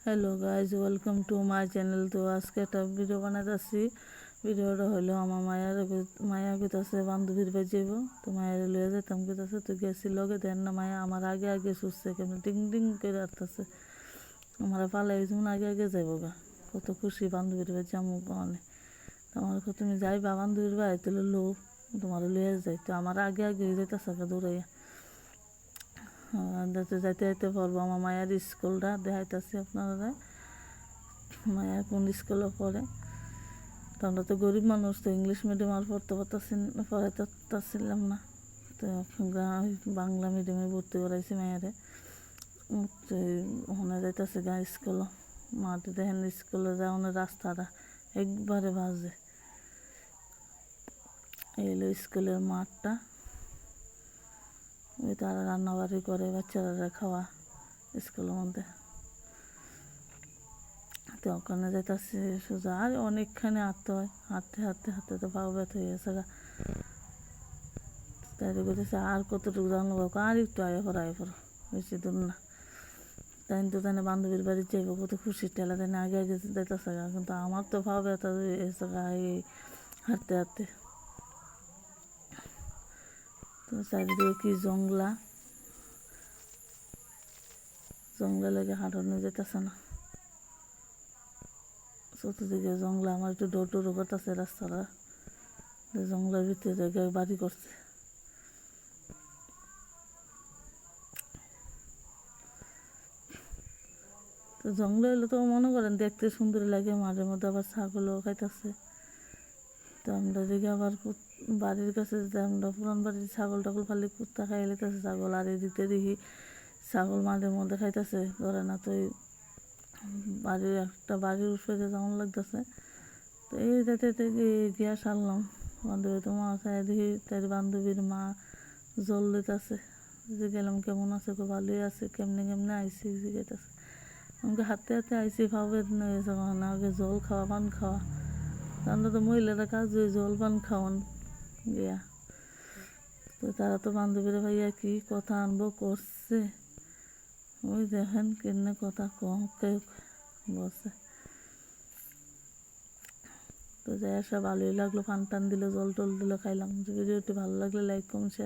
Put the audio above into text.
Hello guys, welcome to my channel. তো আজকে একটা ভিডিও বানাইতেছি। ভিডিওটা হলো আমার মায়া কইতাছে বান্ধবীর বাড়ি যাইব। তো মায়ের লয়ে যেতাম কইতাছে, তো গেছি লগে দেন না মায়া আমার আগে আগে সুস্থে কেমন ডিং ডিং করে আসতেছে। আমার পালাই যেমন আগে আগে যাইব গা, কত খুশি বান্ধবীর বাড়ি যাবো মানে। তো আমার তুমি যাইবা বান্ধবীর বাড়ি, তাহলে তোমার লয়ে যাই। তো আমার আগে আগে যাইতেছে দৌড়াইয়া। যাইতে যাইতে পড়বো আমার মায়ের স্কুলটা দেখাইতেছি আপনারা। মায়া কোন স্কুলে পড়ে। তো আমরা তো গরিব মানুষ, তো ইংলিশ মিডিয়াম আর পড়াইতেছিলাম না। তো বাংলা মিডিয়ামে ভর্তি করাইছি মায়েরে। তো ওখানে যাইতেছে গা স্কুল। মাটি দেখেন স্কুলে যাওয়ার রাস্তাটা একবারে বাজে। এই হলো স্কুলের মাঠটা। ওই তারা রান্নাবাড়ি করে বাচ্চারা খাওয়া স্কুলের মধ্যে। তো ওখানে যাইতেছে সোজা, আর অনেকখানি হাঁটতে হয়। হাঁটতে হাঁটতে হাঁটতে তো পাও ব্যথা হয়ে গেছে গা। তাই করতেছে আর কতটুকু জানবো, আর একটু আগে পড়ো বেশি দূর না। তাই তো তাই বান্ধবীর বাড়ি যাইব, কত খুশির ঠেলা তাই আগে আগে যাইতেছে গা। কিন্তু আমার তো পাও ব্যথা হয়ে গেছে গা এই হাঁটতে হাঁটতে। তো চারিদিকে কি জংলা লেগে হাঁটানো যেতেছে না। চতুর্দিকে জংলা, আমার একটু ডোর টোরও করতেছে রাস্তাটা। জংলার ভিতরে জায়গায় বাড়ি করছে। তো জঙ্গলে হলে তো মনে করেন দেখতে সুন্দর লাগে, মাঝে মধ্যে আবার ছাগলও খাইতেছে। তো আমরা দিকে আবার বাড়ির কাছে যে আমরা পুরান বাড়ির ছাগল টাগল ফালি কুত্তা খাই লেতেছে ছাগল, আর এদিকে দেখি ছাগল মাঝে মধ্যে খাইতেছে ধরে না। তো বাড়ির উপরে যেমন লাগতেছে। তো এই যেতে গিয়া সারলাম বান্ধবী তো মা খাই দেখি তার বান্ধবীর মা জল দিতেছে। যে গেলাম কেমন আছে, খুব ভালোই আছে, কেমনে কেমনে আইসি জিজ্ঞাসা। আমাকে হাতে হাতে আইসি ভাবে হয়েছে না, আগে জল খাওয়া পান খাওয়া। আমরা তো মহিলারা কাজ জল পান খাওয়ান গিয়া। তো তারা তো বান্ধবীরা ভাইয়া কি কথা আনবো করছে, ওই দেখেন কেমনে কথা কম বসে। তো যাই আসা ভালোই লাগলো, ফান টান দিল, জল টল দিল, খাইলাম। ভিডিওটি ভালো লাগলে লাইক কমেন্ট শেয়ার।